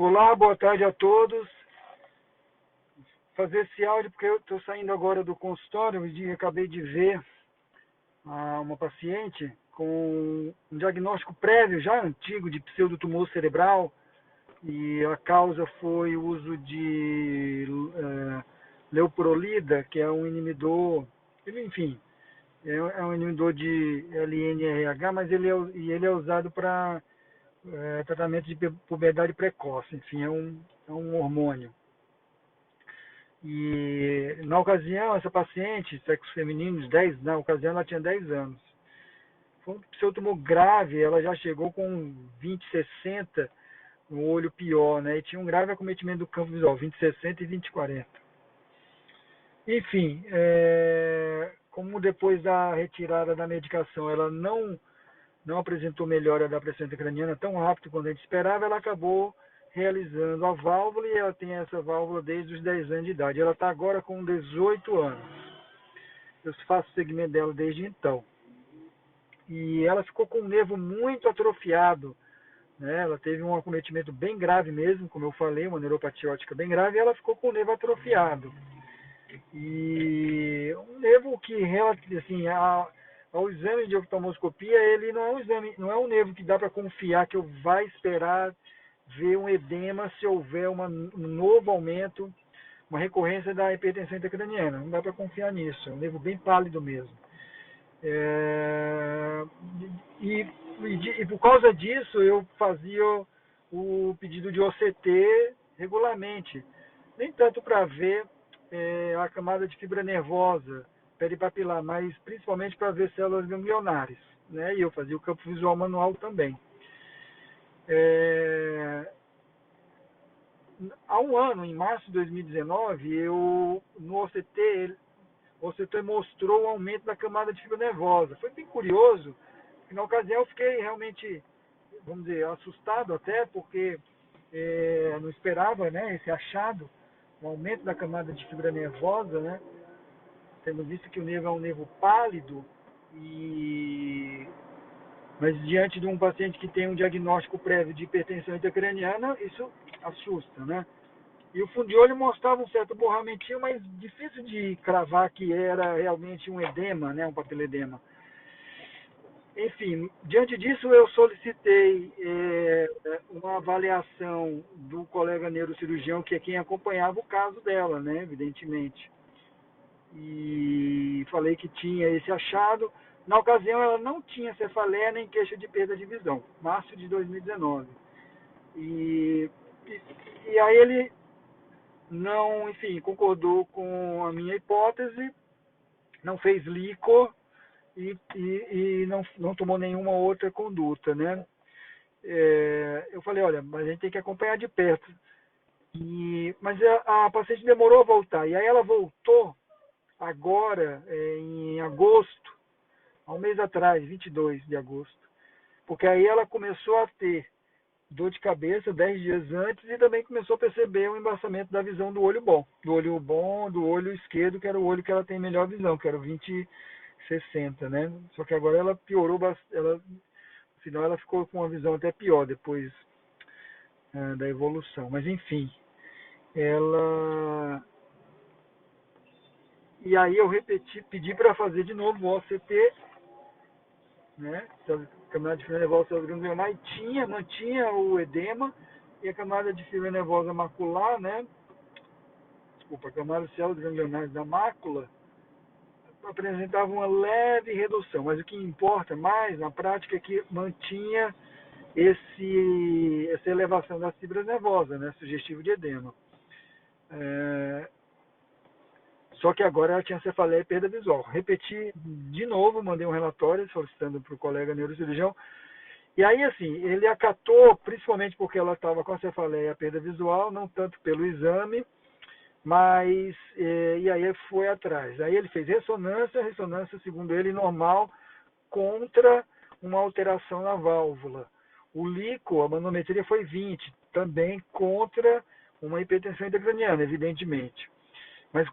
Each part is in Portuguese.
Olá, boa tarde a todos. Fazer esse áudio porque eu estou saindo agora do consultório e acabei de ver uma paciente com um diagnóstico prévio, já antigo, de pseudotumor cerebral, e a causa foi o uso de leuprolida, que é um inibidor, enfim, é um inibidor de LNRH, mas ele é usado para tratamento de puberdade precoce, enfim, é um hormônio. E na ocasião, essa paciente, sexo feminino, na ocasião ela tinha 10 anos. Foi um pseudotumor grave, ela já chegou com 20/60 no olho pior, né? E tinha um grave acometimento do campo visual, 20/60 e 20/40. Enfim, como depois da retirada da medicação ela não apresentou melhora da pressão intracraniana tão rápido quanto a gente esperava, ela acabou realizando a válvula, e ela tem essa válvula desde os 10 anos de idade. Ela está agora com 18 anos. Eu faço segmento dela desde então. E ela ficou com o nervo muito atrofiado, né? Ela teve um acometimento bem grave mesmo, como eu falei, uma neuropatia óptica bem grave, e ela ficou com o nervo atrofiado. E um nervo que, assim, ao exame de oftalmoscopia, ele não é um exame, não é um nervo que dá para confiar que eu vai esperar ver um edema se houver um novo aumento, uma recorrência da hipertensão intracraniana. Não dá para confiar nisso, é um nervo bem pálido mesmo. E por causa disso eu fazia o pedido de OCT regularmente, nem tanto para ver a camada de fibra nervosa peripapilar, mas principalmente para ver células ganglionares, né? E eu fazia o campo visual manual também. Há um ano, em março de 2019, no OCT, o OCT mostrou o aumento da camada de fibra nervosa. Foi bem curioso, porque na ocasião eu fiquei realmente, vamos dizer, assustado até, porque não esperava, né, esse achado, o aumento da camada de fibra nervosa, né? Temos visto que o nervo é um nervo pálido, mas diante de um paciente que tem um diagnóstico prévio de hipertensão intracraniana, isso assusta, né? E o fundo de olho mostrava um certo borramentinho, mas difícil de cravar que era realmente um edema, né, um papiledema. Enfim, diante disso eu solicitei uma avaliação do colega neurocirurgião, que é quem acompanhava o caso dela, né, evidentemente. E falei que tinha esse achado. Na ocasião ela não tinha cefaleia nem queixa de perda de visão, março de 2019. E aí ele não, enfim, concordou com a minha hipótese, não fez LICO e não tomou nenhuma outra conduta, né? Eu falei, olha, mas a gente tem que acompanhar de perto. Mas a paciente demorou a voltar, e aí ela voltou agora, em agosto, há um mês atrás, 22 de agosto, porque aí ela começou a ter dor de cabeça 10 dias antes, e também começou a perceber o embaçamento da visão do olho bom, do olho esquerdo, que era o olho que ela tem melhor visão, que era o 20/60, né? Só que agora ela piorou bastante, senão ela ficou com uma visão até pior depois da evolução. Mas enfim, e aí eu pedi para fazer de novo o OCT, né? A camada de fibra nervosa ganglionar, e mantinha o edema, e a camada de fibra nervosa macular, né? Desculpa, a camada de células ganglionares da mácula apresentava uma leve redução, mas o que importa mais na prática é que mantinha essa elevação das fibras nervosas, né? Sugestivo de edema. Só que agora ela tinha cefaleia e perda visual. Repeti de novo, mandei um relatório solicitando para o colega neurocirurgião. E aí, assim, ele acatou, principalmente porque ela estava com a cefaleia e a perda visual, não tanto pelo exame, mas, e aí foi atrás. Aí ele fez ressonância, segundo ele, normal, contra uma alteração na válvula. O LICO, a manometria, foi 20, também contra uma hipertensão intracraniana, evidentemente. Mas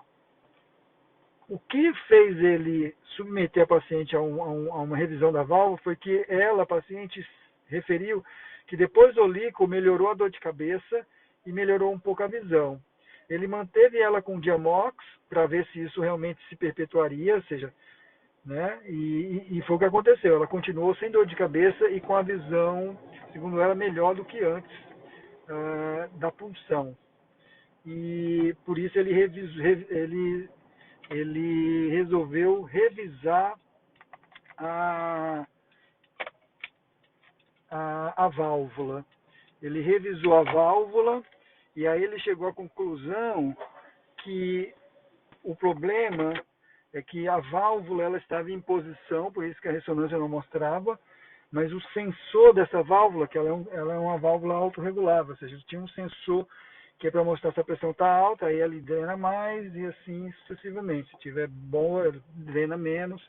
o que fez ele submeter a paciente a uma revisão da válvula foi que a paciente, referiu que depois do LICO melhorou a dor de cabeça e melhorou um pouco a visão. Ele manteve ela com Diamox para ver se isso realmente se perpetuaria, ou seja, né? E foi o que aconteceu. Ela continuou sem dor de cabeça e com a visão, segundo ela, melhor do que antes da punção. E por isso ele resolveu revisar a válvula. Ele revisou a válvula e aí ele chegou à conclusão que o problema é que a válvula ela estava em posição, por isso que a ressonância não mostrava, mas o sensor dessa válvula, que ela é uma válvula autorregulável, ou seja, tinha um sensor que é para mostrar se a pressão está alta, aí ele drena mais e assim sucessivamente. Se tiver boa, ele drena menos,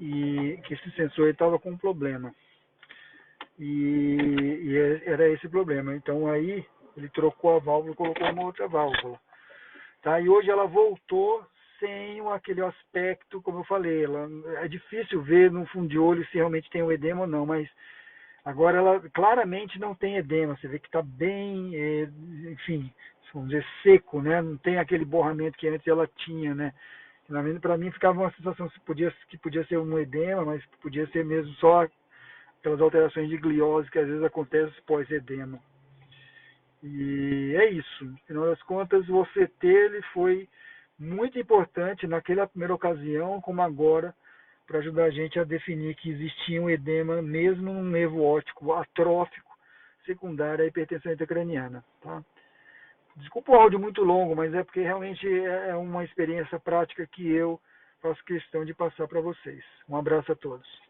e que esse sensor estava com um problema. E era esse o problema. Então aí ele trocou a válvula e colocou uma outra válvula. Tá? E hoje ela voltou sem aquele aspecto, como eu falei, é difícil ver no fundo de olho se realmente tem o edema ou não, mas agora ela claramente não tem edema, você vê que está bem, enfim, vamos dizer, seco, né? Não tem aquele borramento que antes ela tinha, né? Para mim ficava uma sensação que podia ser um edema, mas podia ser mesmo só aquelas alterações de gliose que às vezes acontecem pós-edema. E é isso. No final das contas, o OCT ele foi muito importante naquela primeira ocasião, como agora, para ajudar a gente a definir que existia um edema mesmo num nervo óptico atrófico secundário à hipertensão intracraniana. Tá? Desculpa o áudio muito longo, mas é porque realmente é uma experiência prática que eu faço questão de passar para vocês. Um abraço a todos.